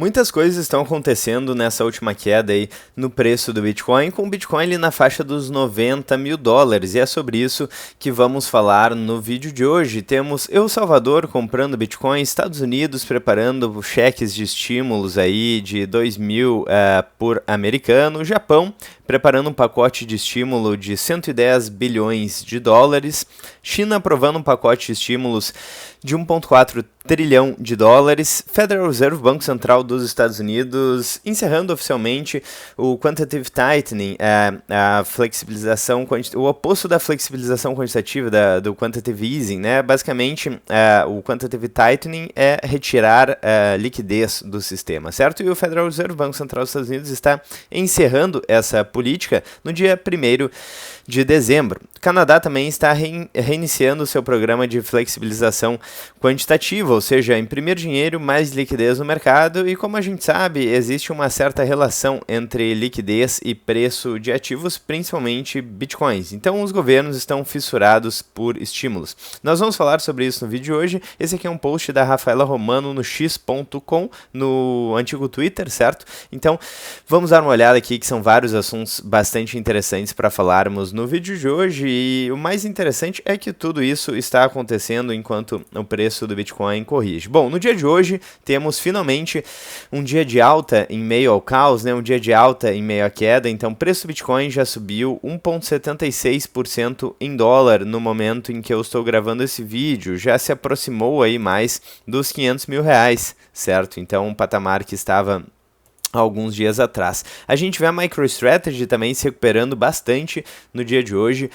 Muitas coisas estão acontecendo nessa última queda aí no preço do Bitcoin, com o Bitcoin ali na faixa dos 90 mil dólares. E é sobre isso que vamos falar no vídeo de hoje. Temos El Salvador comprando Bitcoin, Estados Unidos preparando cheques de estímulos aí de 2 mil por americano, Japão preparando um pacote de estímulo de 110 bilhões de dólares, China aprovando um pacote de estímulos de 1,4 trilhão de dólares, Federal Reserve, Banco Central dos Estados Unidos, encerrando oficialmente o Quantitative Tightening, a flexibilização, o oposto da flexibilização quantitativa do Quantitative Easing, né? Basicamente, o Quantitative Tightening é retirar liquidez do sistema, certo? E o Federal Reserve, Banco Central dos Estados Unidos, está encerrando essa política no dia 1º de dezembro. O Canadá também está reiniciando seu programa de flexibilização quantitativa, ou seja, imprimir dinheiro, mais liquidez no mercado, e como a gente sabe, existe uma certa relação entre liquidez e preço de ativos, principalmente bitcoins. Então os governos estão fissurados por estímulos. Nós vamos falar sobre isso no vídeo de hoje. Esse aqui é um post da Rafaela Romano no x.com, no antigo Twitter, certo? Então vamos dar uma olhada aqui, que são vários assuntos bastante interessantes para falarmos no vídeo de hoje, e o mais interessante é que tudo isso está acontecendo enquanto o preço do Bitcoin corrige. Bom, no dia de hoje temos finalmente um dia de alta em meio ao caos, né? Um dia de alta em meio à queda. Então o preço do Bitcoin já subiu 1,76% em dólar no momento em que eu estou gravando esse vídeo, já se aproximou aí mais dos 500 mil reais, certo? Então um patamar que estava alguns dias atrás. A gente vê a MicroStrategy também se recuperando bastante no dia de hoje,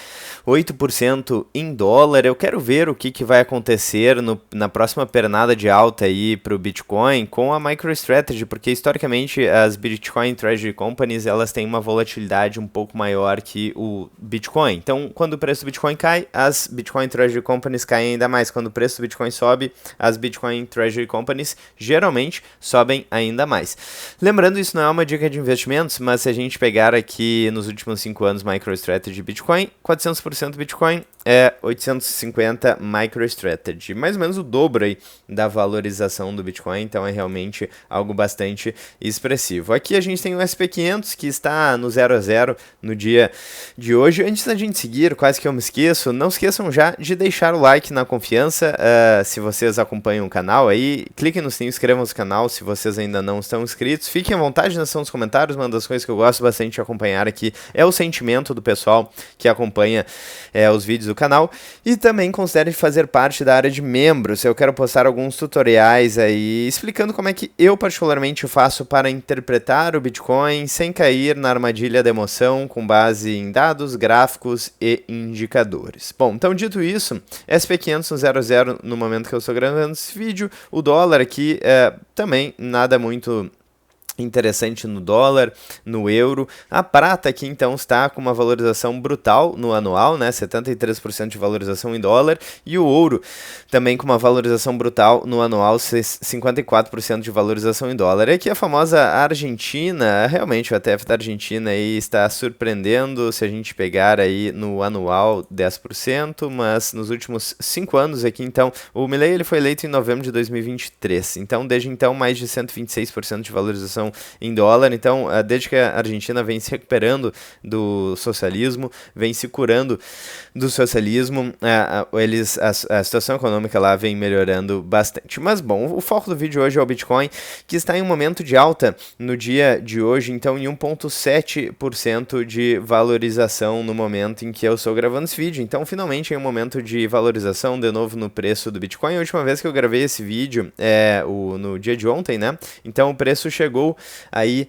8% em dólar. Eu quero ver o que vai acontecer na próxima pernada de alta aí para o Bitcoin com a MicroStrategy, porque historicamente as Bitcoin Treasury Companies elas têm uma volatilidade um pouco maior que o Bitcoin. Então, quando o preço do Bitcoin cai, as Bitcoin Treasury Companies caem ainda mais. Quando o preço do Bitcoin sobe, as Bitcoin Treasury Companies geralmente sobem ainda mais. Lembrando, isso não é uma dica de investimentos, mas se a gente pegar aqui nos últimos 5 anos MicroStrategy Bitcoin, 400% Bitcoin é 850 MicroStrategy, mais ou menos o dobro aí da valorização do Bitcoin, então é realmente algo bastante expressivo. Aqui a gente tem o SP500 que está no 0 a 0 no dia de hoje. Antes da gente seguir, quase que eu me esqueço, não esqueçam já de deixar o like na confiança, se vocês acompanham o canal aí, cliquem no sininho, inscrevam-se no canal se vocês ainda não estão inscritos, fiquem à vontade na seção dos comentários. Uma das coisas que eu gosto bastante de acompanhar aqui é o sentimento do pessoal que acompanha os vídeos do canal, e também considere fazer parte da área de membros. Eu quero postar alguns tutoriais aí explicando como é que eu particularmente faço para interpretar o Bitcoin sem cair na armadilha da emoção, com base em dados, gráficos e indicadores. Bom, então dito isso, SP500 no 0 a 0 no momento que eu estou gravando esse vídeo. O dólar aqui também nada muito interessante no dólar, no euro. A prata aqui então está com uma valorização brutal no anual, né? 73% de valorização em dólar, e o ouro também com uma valorização brutal no anual, 54% de valorização em dólar. E aqui a famosa Argentina, realmente o ETF da Argentina aí está surpreendendo, se a gente pegar aí no anual 10%, mas nos últimos 5 anos aqui então, o Milei ele foi eleito em novembro de 2023, então desde então mais de 126% de valorização em dólar. Então, desde que a Argentina vem se recuperando do socialismo, vem se curando do socialismo, a situação econômica lá vem melhorando bastante. Mas bom, o foco do vídeo hoje é o Bitcoin, que está em um momento de alta no dia de hoje, então em 1,7% de valorização no momento em que eu estou gravando esse vídeo. Então, finalmente em um momento de valorização de novo no preço do Bitcoin. A última vez que eu gravei esse vídeo no dia de ontem, né? Então o preço chegou aí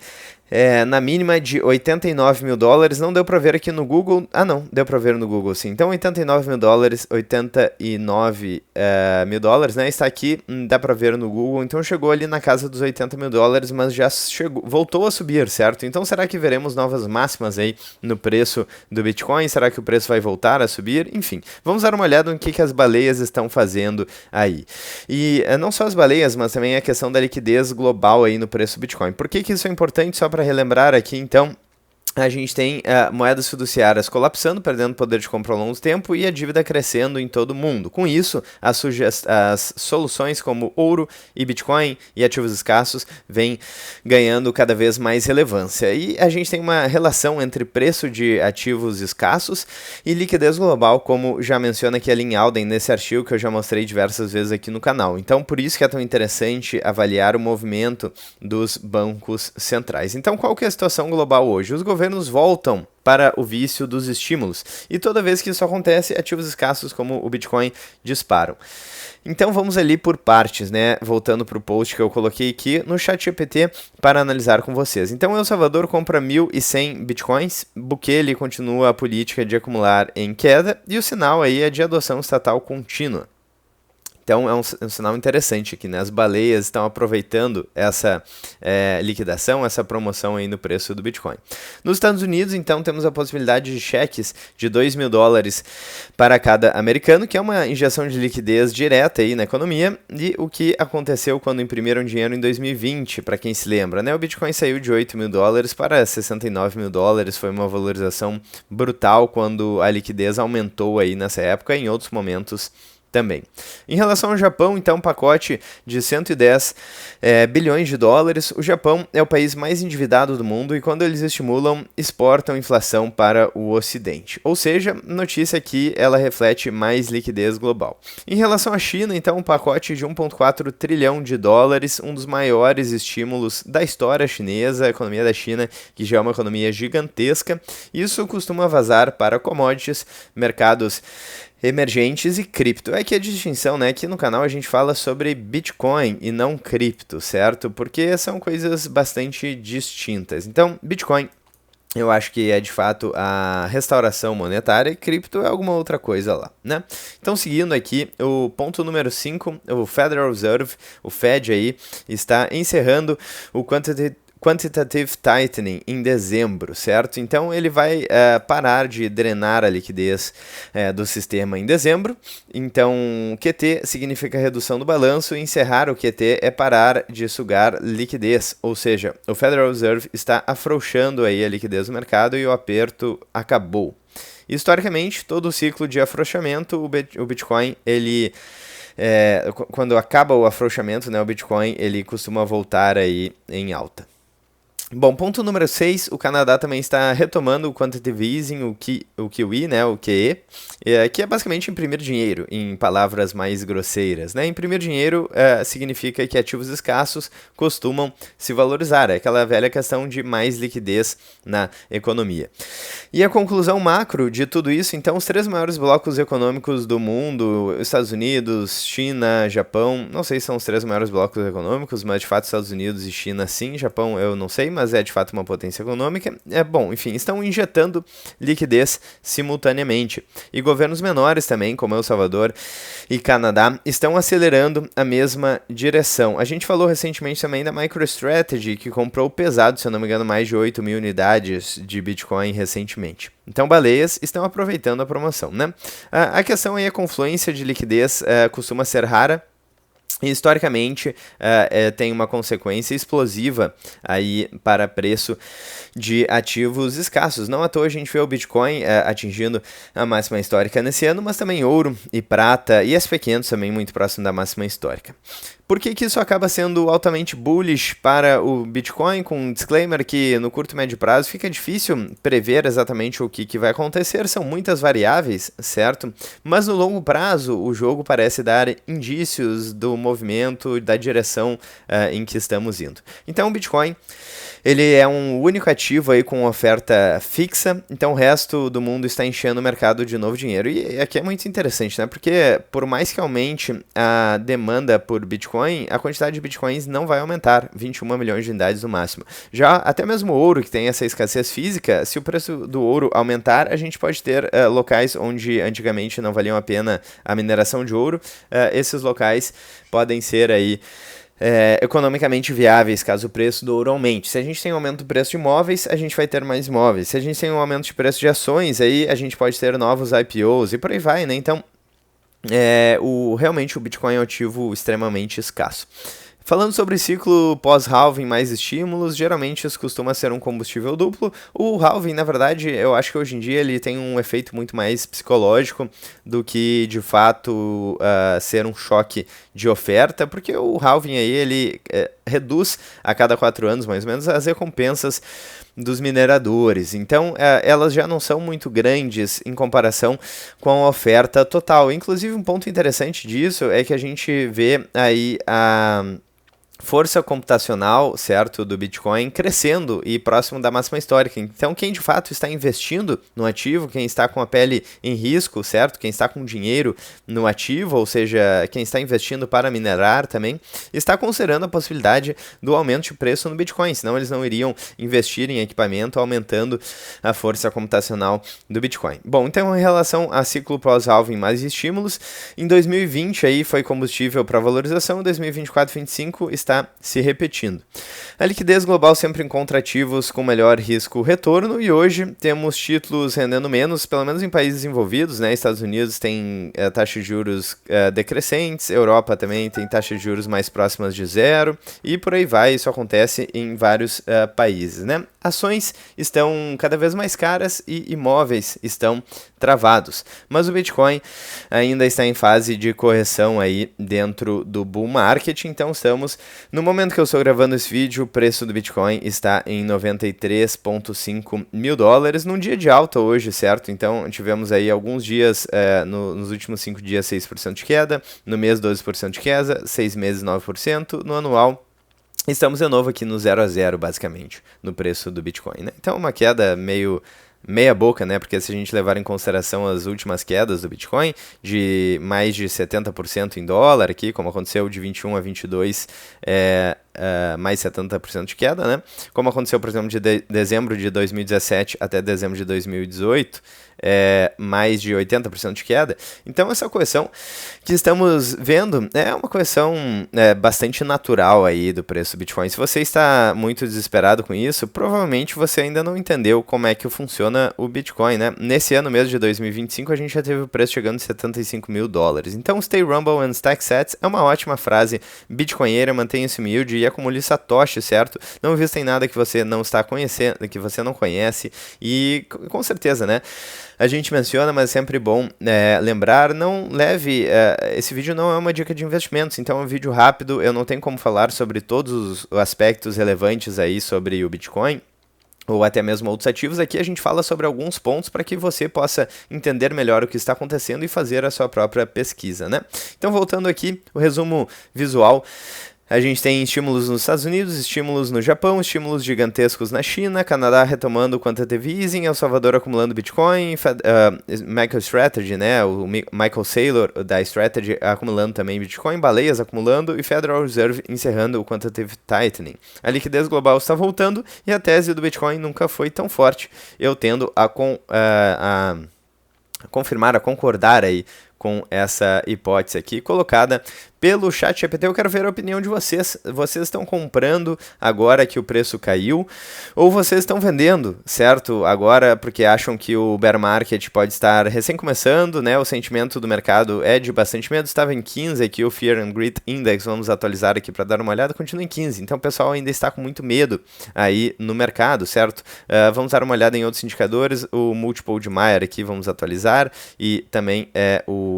na mínima de 89 mil dólares, não deu para ver aqui no Google, não, deu para ver no Google sim, então 89 mil dólares, 89 mil dólares, né, está aqui, dá para ver no Google, então chegou ali na casa dos 80 mil dólares, mas já voltou a subir, certo? Então será que veremos novas máximas aí no preço do Bitcoin? Será que o preço vai voltar a subir? Enfim, vamos dar uma olhada no que as baleias estão fazendo aí. E não só as baleias, mas também a questão da liquidez global aí no preço do Bitcoin. Por que isso é importante? Só para relembrar aqui, então, a gente tem moedas fiduciárias colapsando, perdendo poder de compra ao longo do tempo e a dívida crescendo em todo o mundo. Com isso, as soluções como ouro e Bitcoin e ativos escassos vêm ganhando cada vez mais relevância. E a gente tem uma relação entre preço de ativos escassos e liquidez global, como já menciona aqui a Lynn Alden nesse artigo que eu já mostrei diversas vezes aqui no canal. Então, por isso que é tão interessante avaliar o movimento dos bancos centrais. Então, qual que é a situação global hoje? Os governos voltam para o vício dos estímulos. E toda vez que isso acontece, ativos escassos como o Bitcoin disparam. Então vamos ali por partes, né? Voltando para o post que eu coloquei aqui no ChatGPT para analisar com vocês. Então El Salvador compra 1.100 Bitcoins, Bukele continua a política de acumular em queda e o sinal aí é de adoção estatal contínua. Então é um sinal interessante aqui, né? As baleias estão aproveitando essa liquidação, essa promoção aí no preço do Bitcoin. Nos Estados Unidos, então, temos a possibilidade de cheques de $2.000 para cada americano, que é uma injeção de liquidez direta aí na economia, e o que aconteceu quando imprimiram dinheiro em 2020, para quem se lembra, né? O Bitcoin saiu de $8.000 para $69.000, foi uma valorização brutal quando a liquidez aumentou aí nessa época e em outros momentos também. Em relação ao Japão, então, um pacote de 110 bilhões de dólares. O Japão é o país mais endividado do mundo e quando eles estimulam, exportam inflação para o Ocidente. Ou seja, notícia que ela reflete mais liquidez global. Em relação à China, então, um pacote de 1,4 trilhão de dólares, um dos maiores estímulos da história chinesa, a economia da China, que já é uma economia gigantesca. Isso costuma vazar para commodities, mercados emergentes e cripto. É que a distinção, né? Aqui no canal a gente fala sobre Bitcoin e não cripto, certo? Porque são coisas bastante distintas. Então, Bitcoin eu acho que é de fato a restauração monetária e cripto é alguma outra coisa lá, né? Então, seguindo aqui, o ponto número 5, o Federal Reserve, o Fed aí, está encerrando o Quantitative Tightening em dezembro, certo? Então ele vai parar de drenar a liquidez do sistema em dezembro. Então QT significa redução do balanço e encerrar o QT é parar de sugar liquidez, ou seja, o Federal Reserve está afrouxando aí a liquidez do mercado e o aperto acabou. Historicamente, todo o ciclo de afrouxamento, o Bitcoin, ele quando acaba o afrouxamento, né, o Bitcoin ele costuma voltar aí em alta. Bom, ponto número 6, o Canadá também está retomando o Quantitative Easing, o QE, né, o QE, que é basicamente imprimir dinheiro, em palavras mais grosseiras, né? Imprimir dinheiro significa que ativos escassos costumam se valorizar, é aquela velha questão de mais liquidez na economia. E a conclusão macro de tudo isso, então, os 3 maiores blocos econômicos do mundo, Estados Unidos, China, Japão, não sei se são os 3 maiores blocos econômicos, mas de fato Estados Unidos e China sim, Japão eu não sei, mas é de fato uma potência econômica. Bom, enfim, estão injetando liquidez simultaneamente. E governos menores também, como El Salvador e Canadá, estão acelerando a mesma direção. A gente falou recentemente também da MicroStrategy, que comprou pesado, se eu não me engano, mais de 8 mil unidades de Bitcoin recentemente. Então, baleias estão aproveitando a promoção, né? A questão aí é a confluência de liquidez costuma ser rara. E, historicamente, tem uma consequência explosiva aí para preço de ativos escassos. Não à toa a gente vê o Bitcoin atingindo a máxima histórica nesse ano, mas também ouro e prata e SP500 também muito próximo da máxima histórica. Por que isso acaba sendo altamente bullish para o Bitcoin? Com um disclaimer que no curto e médio prazo fica difícil prever exatamente o que vai acontecer, são muitas variáveis, certo? Mas no longo prazo o jogo parece dar indícios do movimento, da direção em que estamos indo. Então o Bitcoin, ele é um único ativo aí com oferta fixa, então o resto do mundo está enchendo o mercado de novo dinheiro. E aqui é muito interessante, né? Porque por mais que aumente a demanda por Bitcoin, a quantidade de Bitcoins não vai aumentar, 21 milhões de unidades no máximo. Já até mesmo o ouro, que tem essa escassez física, se o preço do ouro aumentar, a gente pode ter locais onde antigamente não valiam a pena a mineração de ouro, esses locais podem ser aí economicamente viáveis caso o preço do ouro aumente. Se a gente tem um aumento do preço de imóveis, a gente vai ter mais imóveis. Se a gente tem um aumento de preço de ações, aí a gente pode ter novos IPOs e por aí vai, né? Então, realmente o Bitcoin é um ativo extremamente escasso. Falando sobre ciclo pós-halving mais estímulos, geralmente isso costuma ser um combustível duplo. O halving, na verdade, eu acho que hoje em dia ele tem um efeito muito mais psicológico do que, de fato, ser um choque de oferta, porque o halving aí, ele reduz a cada 4 anos, mais ou menos, as recompensas dos mineradores. Então, elas já não são muito grandes em comparação com a oferta total. Inclusive, um ponto interessante disso é que a gente vê aí a força computacional, certo, do Bitcoin crescendo e próximo da máxima histórica. Então, quem de fato está investindo no ativo, quem está com a pele em risco, certo, quem está com dinheiro no ativo, ou seja, quem está investindo para minerar também, está considerando a possibilidade do aumento de preço no Bitcoin, senão eles não iriam investir em equipamento aumentando a força computacional do Bitcoin. Bom, então em relação a ciclo pós-halving mais estímulos, em 2020 aí foi combustível para valorização, em 2024 e 2025 está se repetindo. A liquidez global sempre encontra ativos com melhor risco-retorno e hoje temos títulos rendendo menos, pelo menos em países desenvolvidos, né? Estados Unidos tem taxas de juros decrescentes, Europa também tem taxas de juros mais próximas de zero e por aí vai, isso acontece em vários países, né? Ações estão cada vez mais caras e imóveis estão travados, mas o Bitcoin ainda está em fase de correção aí dentro do bull market, então estamos, no momento que eu estou gravando esse vídeo, o preço do Bitcoin está em $93.5 mil, num dia de alta hoje, certo? Então tivemos aí alguns dias, nos últimos 5 dias 6% de queda, no mês 12% de queda, 6 meses 9%, no anual estamos de novo aqui no 0 a 0, basicamente, no preço do Bitcoin, né? Então, uma queda meio meia boca, né? Porque se a gente levar em consideração as últimas quedas do Bitcoin, de mais de 70% em dólar aqui, como aconteceu de 21 a 22, mais 70% de queda, né? Como aconteceu, por exemplo, de dezembro de 2017 até dezembro de 2018, mais de 80% de queda. Então, essa correção que estamos vendo é uma correção bastante natural aí do preço do Bitcoin. Se você está muito desesperado com isso, provavelmente você ainda não entendeu como é que funciona o Bitcoin, né? Nesse ano mesmo de 2025, a gente já teve o preço chegando a $75 mil. Então, stay rumble and stack sats é uma ótima frase bitcoinheira, mantenha-se humilde e acumule satoshi, certo? Não investem em nada que você não está conhecendo, que você não conhece e com certeza, né? A gente menciona, mas é sempre bom lembrar, não leve, esse vídeo não é uma dica de investimentos, então é um vídeo rápido, eu não tenho como falar sobre todos os aspectos relevantes aí sobre o Bitcoin, ou até mesmo outros ativos. Aqui a gente fala sobre alguns pontos para que você possa entender melhor o que está acontecendo e fazer a sua própria pesquisa, né? Então, voltando aqui, o resumo visual. A gente tem estímulos nos Estados Unidos, estímulos no Japão, estímulos gigantescos na China, Canadá retomando o quantitative easing, El Salvador acumulando Bitcoin, MicroStrategy, né, o Michael Saylor da Strategy acumulando também Bitcoin, baleias acumulando e Federal Reserve encerrando o quantitative tightening. A liquidez global está voltando e a tese do Bitcoin nunca foi tão forte. Eu tendo a confirmar, a concordar aí com essa hipótese aqui colocada pelo ChatGPT. Eu quero ver a opinião de vocês. Vocês estão comprando agora que o preço caiu ou vocês estão vendendo, certo? Agora porque acham que o bear market pode estar recém começando, né? O sentimento do mercado é de bastante medo. Estava em 15 aqui o Fear and Greed Index. Vamos atualizar aqui para dar uma olhada. Continua em 15. Então o pessoal ainda está com muito medo aí no mercado, certo? Vamos dar uma olhada em outros indicadores. O Multiple de Mayer aqui vamos atualizar e também o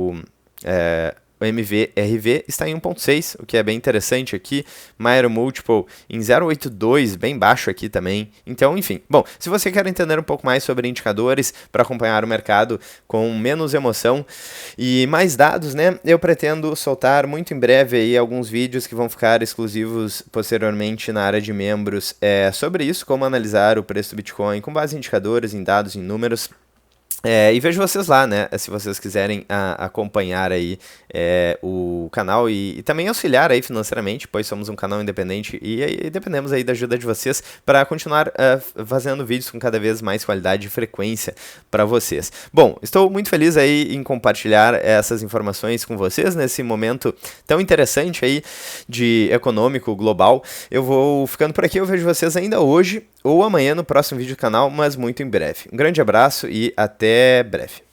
MVRV está em 1.6, o que é bem interessante aqui. Mayer Multiple em 0.82, bem baixo aqui também. Então, enfim. Bom, se você quer entender um pouco mais sobre indicadores para acompanhar o mercado com menos emoção e mais dados, né? Eu pretendo soltar muito em breve aí alguns vídeos que vão ficar exclusivos posteriormente na área de membros sobre isso, como analisar o preço do Bitcoin com base em indicadores, em dados, em números. E vejo vocês lá, né, se vocês quiserem acompanhar aí o canal e também auxiliar aí financeiramente, pois somos um canal independente e dependemos aí da ajuda de vocês para continuar fazendo vídeos com cada vez mais qualidade e frequência para vocês. Bom, estou muito feliz aí em compartilhar essas informações com vocês nesse momento tão interessante aí de econômico global. Eu vou ficando por aqui, eu vejo vocês ainda hoje ou amanhã no próximo vídeo do canal, mas muito em breve. Um grande abraço e até breve.